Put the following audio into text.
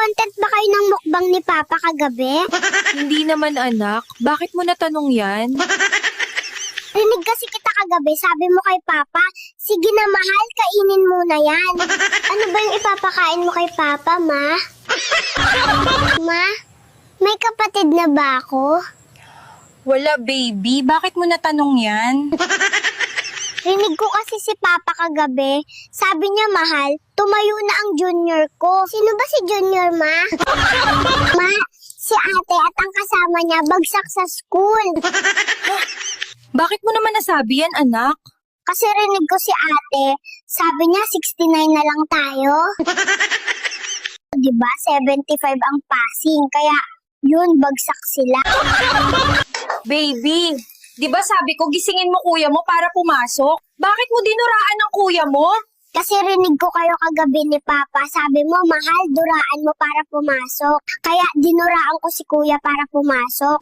Nag-content ba kayo ng mukbang ni Papa kagabi? Hindi naman anak, bakit mo natanong yan? Rinig kasi kita kagabi, sabi mo kay Papa, sige na mahal, kainin mo na yan. Ano ba yung ipapakain mo kay Papa, Ma? Ma, may kapatid na ba ako? Wala baby, bakit mo natanong yan? Rinig ko kasi si Papa kagabi, sabi niya mahal, tumayo na ang junior ko. Sino ba si junior, Ma? Ma, si ate at ang kasama niya bagsak sa school. Bakit mo naman nasabi yan anak? Kasi rinig ko si ate, sabi niya 69 na lang tayo. Diba, 75 ang passing, kaya yun, bagsak sila. Baby, di ba sabi ko gisingin mo kuya mo para pumasok? Bakit mo dinuraan ng kuya mo? Kasi rinig ko kayo kagabi ni Papa, sabi mo, mahal, duraan mo para pumasok. Kaya dinuraan ko si Kuya para pumasok.